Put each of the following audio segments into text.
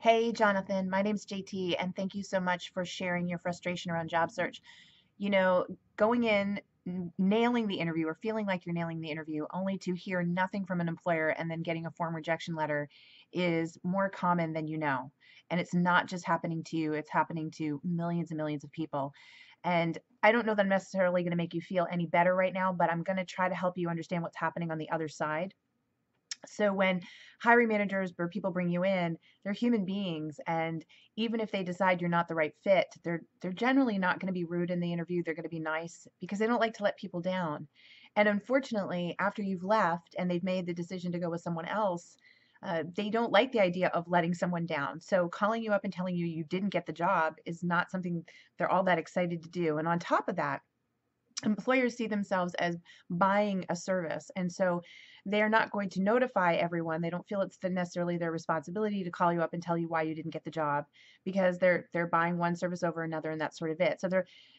Hey, Jonathan, my name's JT, and thank you so much for sharing your frustration around job search. You know, going in, nailing the interview or feeling like you're nailing the interview, only to hear nothing from an employer and then getting a form rejection letter is more common than you know. And it's not just happening to you, it's happening to millions and millions of people. And I don't know that I'm necessarily going to make you feel any better right now, but I'm going to try to help you understand what's happening on the other side. So when hiring managers or people bring you in, they're human beings, and even if they decide you're not the right fit, they're generally not going to be rude in the interview. They're going to be nice because they don't like to let people down. And unfortunately, after you've left and they've made the decision to go with someone else, they don't like the idea of letting someone down. So calling you up and telling you you didn't get the job is not something they're all that excited to do. And on top of that, employers see themselves as buying a service, and so they're not going to notify everyone. They don't feel it's necessarily their responsibility to call you up and tell you why you didn't get the job, because they're buying one service over another, and that's sort of it. So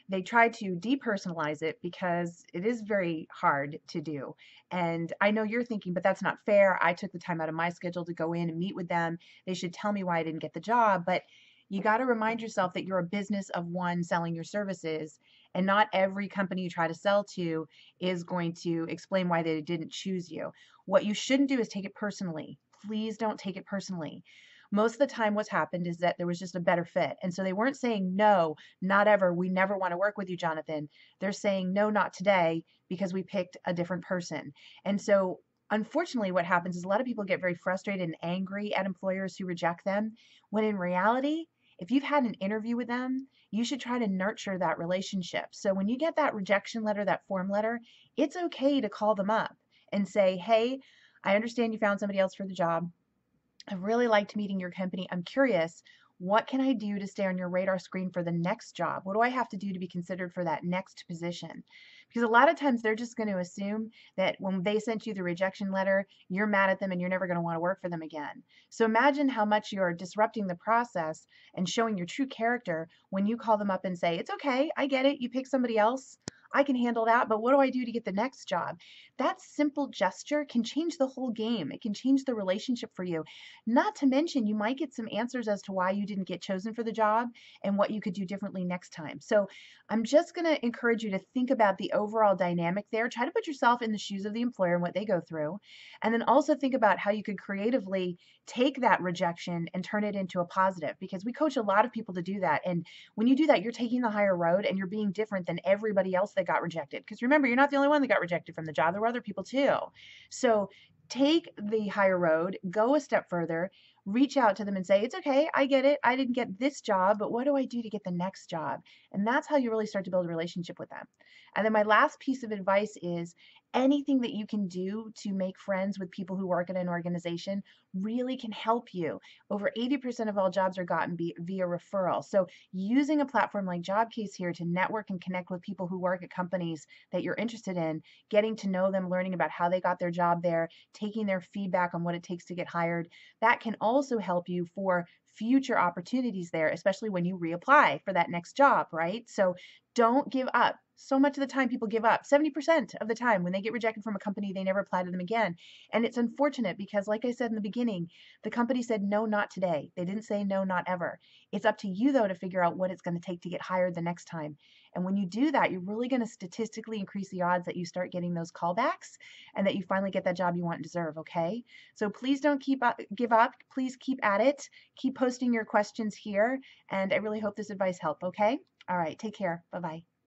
they try to depersonalize it because it is very hard to do. And I know you're thinking, but that's not fair. I took the time out of my schedule to go in and meet with them. They should tell me why I didn't get the job. But you got to remind yourself that you're a business of one selling your services, and not every company you try to sell to is going to explain why they didn't choose you. What you shouldn't do is take it personally. Please don't take it personally. Most of the time, what's happened is that there was just a better fit. And so they weren't saying, no, not ever. We never want to work with you, Jonathan. They're saying, no, not today, because we picked a different person. And so, unfortunately, what happens is a lot of people get very frustrated and angry at employers who reject them, when in reality, if you've had an interview with them, you should try to nurture that relationship. So when you get that rejection letter, that form letter, it's okay to call them up and say, hey, I understand you found somebody else for the job. I really liked meeting your company. I'm curious, what can I do to stay on your radar screen for the next job? What do I have to do to be considered for that next position? Because a lot of times they're just going to assume that when they sent you the rejection letter, you're mad at them and you're never going to want to work for them again. So imagine how much you're disrupting the process and showing your true character when you call them up and say, it's okay, I get it, you pick somebody else. I can handle that, but what do I do to get the next job? That simple gesture can change the whole game. It can change the relationship for you. Not to mention, you might get some answers as to why you didn't get chosen for the job and what you could do differently next time. So I'm just going to encourage you to think about the overall dynamic there. Try to put yourself in the shoes of the employer and what they go through. And then also think about how you could creatively take that rejection and turn it into a positive, because we coach a lot of people to do that. And when you do that, you're taking the higher road and you're being different than everybody else that got rejected. Because remember, you're not the only one that got rejected from the job. There were other people too. So take the higher road, go a step further, reach out to them and say, it's okay, I get it. I didn't get this job, but what do I do to get the next job? And that's how you really start to build a relationship with them. And then my last piece of advice is anything that you can do to make friends with people who work at an organization really can help you. Over 80% of all jobs are gotten via referral. So using a platform like JobCase here to network and connect with people who work at companies that you're interested in, getting to know them, learning about how they got their job there, taking their feedback on what it takes to get hired, that can also help you for future opportunities there, especially when you reapply for that next job, right? So don't give up. So much of the time people give up. 70% of the time when they get rejected from a company, they never apply to them again. And it's unfortunate because, like I said in the beginning, the company said no, not today. They didn't say no, not ever. It's up to you, though, to figure out what it's going to take to get hired the next time. And when you do that, you're really going to statistically increase the odds that you start getting those callbacks and that you finally get that job you want and deserve, okay? So please don't give up. Please keep at it. Keep posting your questions here. And I really hope this advice helped, okay? All right, take care. Bye-bye.